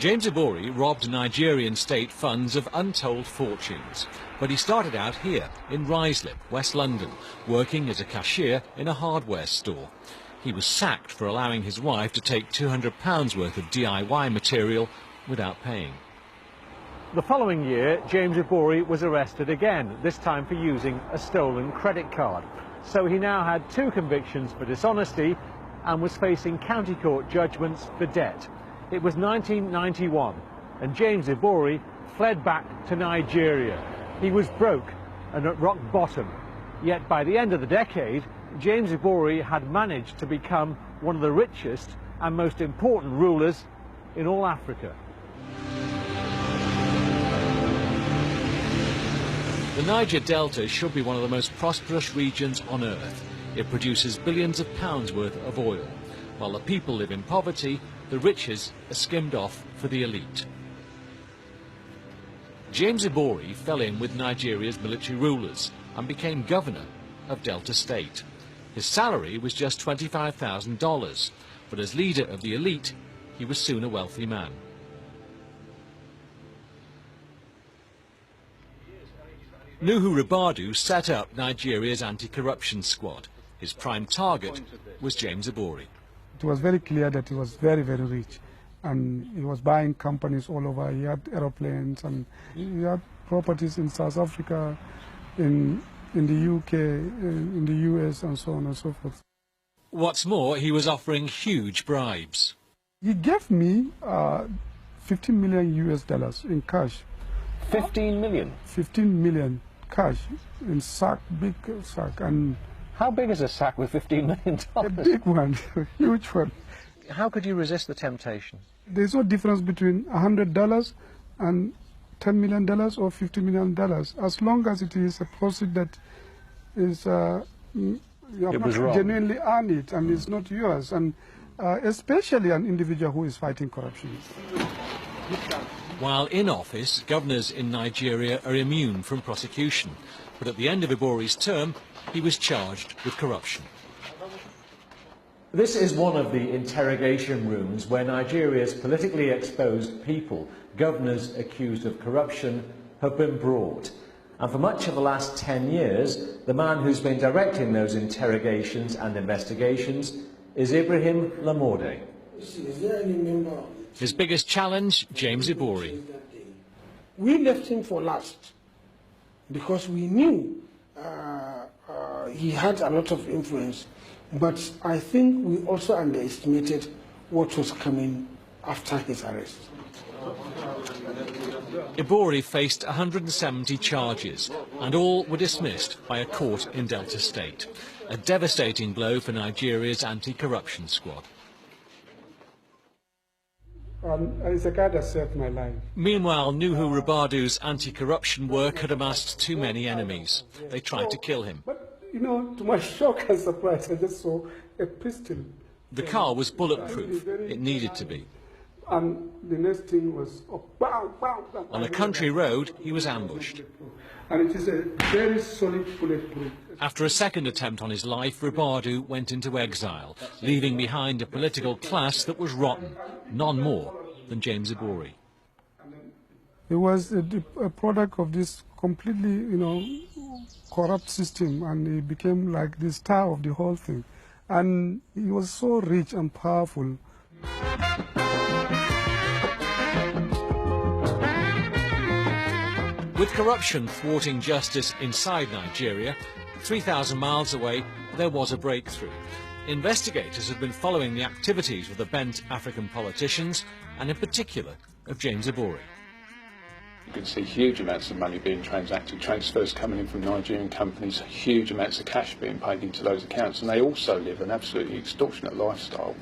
James.Ibori robbed Nigerian state funds of untold fortunes, but he started out here in Ruislip, West London, working as a cashier in a hardware store. He was sacked for allowing his wife to take £200 worth of DIY material without paying. The following year, James.Ibori was arrested again, this time for using a stolen credit card. So he now had 2 convictions for dishonesty and was facing county court judgments for debt. It was 1991, and James.Ibori fled back to Nigeria. He was broke and at rock bottom. Yet by the end of the decade, James.Ibori had managed to become one of the richest and most important rulers in all Africa. The Niger Delta should be one of the most prosperous regions on earth. It produces billions of pounds worth of oil. While the people live in poverty, the riches are skimmed off for the elite. James.Ibori fell in with Nigeria's military rulers and became governor of Delta State. His salary was just $25,000, but as leader of the elite, he was soon a wealthy man. Nuhu Ribadu set up Nigeria's anti-corruption squad. His prime target was James.Ibori. It was very clear that he was very, very rich, and he was buying companies all over. He had aeroplanes, and he had properties in South Africa, in the UK, in the US, and so on and so forth. What's more, he was offering huge bribes. He gave me 15 million US dollars in cash. 15 million? 15 million cash in sack, big sack. And how big is a sack with $15 million? A big one, a huge one. How could you resist the temptation? There's no difference between $100 and $10 million or $50 million, as long as it is a proceed that is you have not genuinely earned it and it's not yours, and especially an individual who is fighting corruption. While in office, governors in Nigeria are immune from prosecution, but at the end of Ibori's term, he was charged with corruption. This is one of the interrogation rooms where Nigeria's politically exposed people, governors accused of corruption, have been brought. And for much of the last 10 years, the man who's been directing those interrogations and investigations is Ibrahim Lamorde. His biggest challenge, James.Ibori. We left him for last because we knew he had a lot of influence, but I think we also underestimated what was coming after his arrest. Ibori faced 170 charges, and all were dismissed by a court in Delta State. A devastating blow for Nigeria's anti-corruption squad. It's a guy that saved my life. Meanwhile, Nuhu Ribadu's anti-corruption work had amassed too many enemies. They tried to kill him. But, you know, to my shock and surprise, I just saw a pistol. The car was bulletproof. It needed to be. And the next thing was, bam, bam, bam. On a country road, he was ambushed. And it is a very solid bulletproof. After a second attempt on his life, Ribadu went into exile, leaving behind a political class that was rotten, none more than James.Ibori. He was a product of this completely, you know, corrupt system, and he became like the star of the whole thing. And he was so rich and powerful. With corruption thwarting justice inside Nigeria, 3,000 miles away, there was a breakthrough. Investigators have been following the activities of the bent African politicians, and in particular of James.Ibori. You can see huge amounts of money being transacted, transfers coming in from Nigerian companies, huge amounts of cash being paid into those accounts, and they also live an absolutely extortionate lifestyle.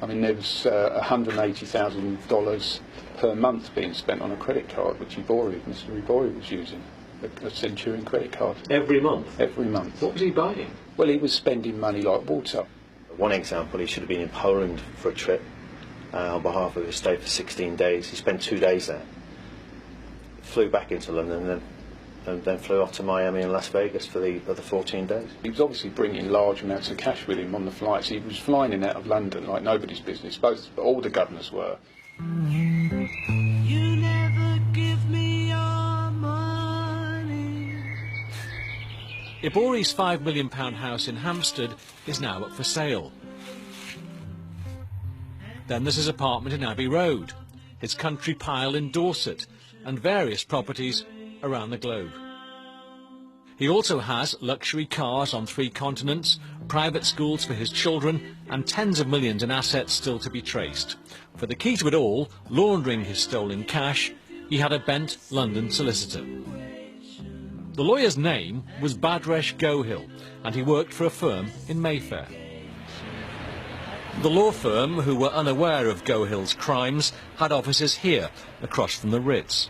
I mean, there was $180,000 per month being spent on a credit card, which Mr. Ibori was using, a Centurion credit card. Every month? Every month. What was he buying? Well, he was spending money like water. One example, he should have been in Poland for a trip on behalf of his stay for 16 days. He spent 2 days there, flew back into London, and then flew off to Miami and Las Vegas for the other 14 days. He was obviously bringing large amounts of cash with him on the flights. He was flying in out of London like nobody's business, all the governors were. You never give me your money. Ibori's £5 million house in Hampstead is now up for sale. Then there's his apartment in Abbey Road, his country pile in Dorset, and various properties around the globe. He also has luxury cars on 3 continents, private schools for his children, and tens of millions in assets still to be traced. For the key to it all, laundering his stolen cash, he had a bent London solicitor. The lawyer's name was Bhadresh Gohil, and he worked for a firm in Mayfair. The law firm, who were unaware of Gohil's crimes, had offices here, across from the Ritz.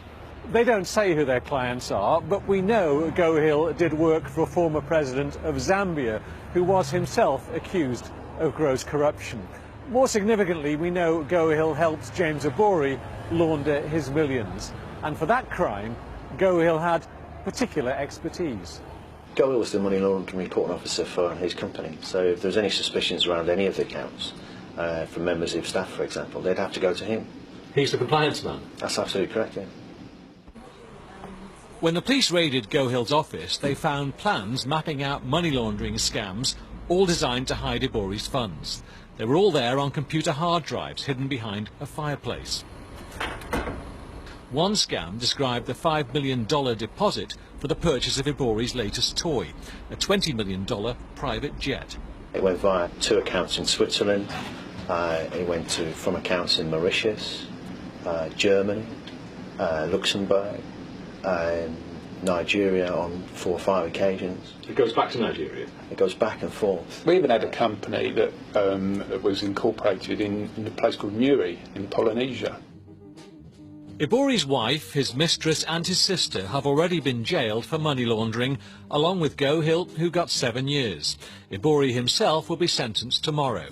They don't say who their clients are, but we know Gohil did work for a former president of Zambia, who was himself accused of gross corruption. More significantly, we know Gohil helped James Ibori launder his millions. And for that crime, Gohil had particular expertise. Gohil was the money laundering reporting officer for his company, so if there was any suspicions around any of the accounts, from members of staff, for example, they'd have to go to him. He's the compliance man? That's absolutely correct, yeah. When the police raided Gohil's office, they found plans mapping out money laundering scams, all designed to hide Ibori's funds. They were all there on computer hard drives hidden behind a fireplace. One scam described the $5 million deposit for the purchase of Ibori's latest toy, a $20 million private jet. It went via 2 accounts in Switzerland, it went from accounts in Mauritius, Germany, Luxembourg, Nigeria on 4 or 5 occasions. It goes back to Nigeria? It goes back and forth. We even had a company that was incorporated in a place called Nuri in Polynesia. Ibori's wife, his mistress and his sister have already been jailed for money laundering, along with Gohil, who got 7 years. Ibori himself will be sentenced tomorrow.